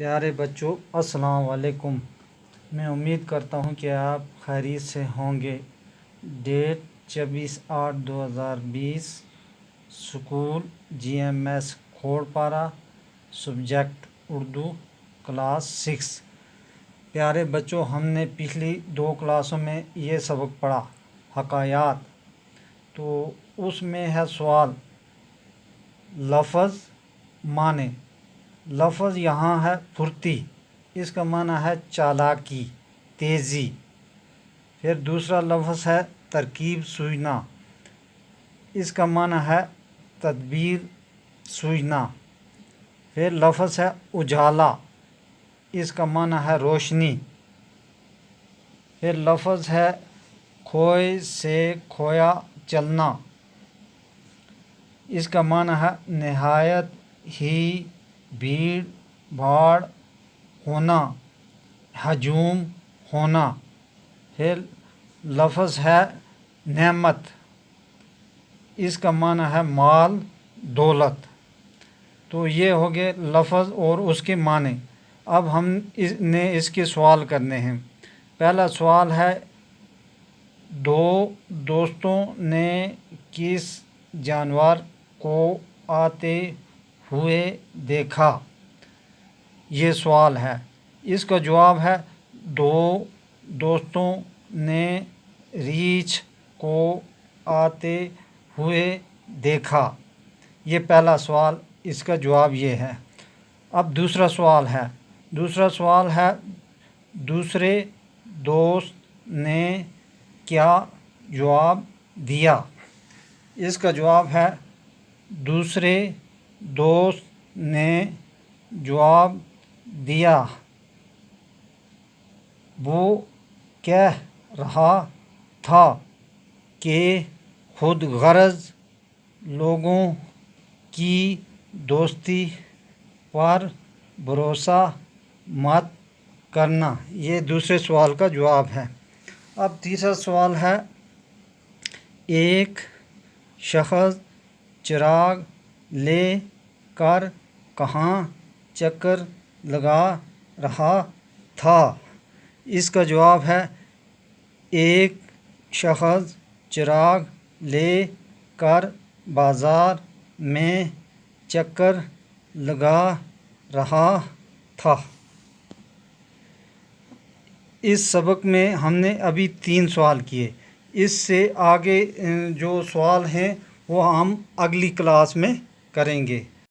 پیارے بچوں السلام علیکم۔ میں امید کرتا ہوں کہ آپ خیریت سے ہوں گے۔ Date 26/8/2020، school GMS Khorpara, subject Urdu, class 6۔ پیارے بچوں، ہم نے پچھلی 2 کلاسوں میں یہ سبق پڑھا، حکایات۔ تو اس میں ہے سوال، لفظ معنی۔ لفظ یہاں ہے پھرتی، اس کا معنی ہے چالاکی، تیزی۔ پھر دوسرا لفظ ہے ترکیب سوجنا، اس کا معنی ہے تدبیر سوجنا۔ پھر لفظ ہے اجالا، اس کا معنی ہے روشنی۔ پھر لفظ ہے کھوئے سے کھویا چلنا، اس کا معنی ہے نہایت ہی بھیڑ بھاڑ ہونا، ہجوم ہونا۔ پھر لفظ ہے نعمت، اس کا معنی ہے مال دولت۔ تو یہ ہو گئے لفظ اور اس کے معنی۔ اب ہم اس کے سوال کرنے ہیں۔ پہلا سوال ہے، 2 دوستوں نے کس جانور کو آتے ہوئے دیکھا؟ یہ سوال ہے۔ اس کا جواب ہے 2 دوستوں نے ریچھ کو آتے ہوئے دیکھا۔ یہ پہلا سوال، اس کا جواب یہ ہے۔ اب دوسرا سوال ہے۔ دوسرے دوست نے کیا جواب دیا؟ اس کا جواب ہے، دوسرے دوست نے جواب دیا، وہ کہہ رہا تھا کہ خود غرض لوگوں کی دوستی پر بھروسہ مت کرنا۔ یہ دوسرے سوال کا جواب ہے۔ اب تیسرا سوال ہے، ایک شخص چراغ لے کر کہاں چکر لگا رہا تھا؟ اس کا جواب ہے، ایک شخص چراغ لے کر بازار میں چکر لگا رہا تھا۔ اس سبق میں ہم نے ابھی 3 سوال کیے۔ اس سے آگے جو سوال ہیں وہ ہم اگلی کلاس میں کریں گے۔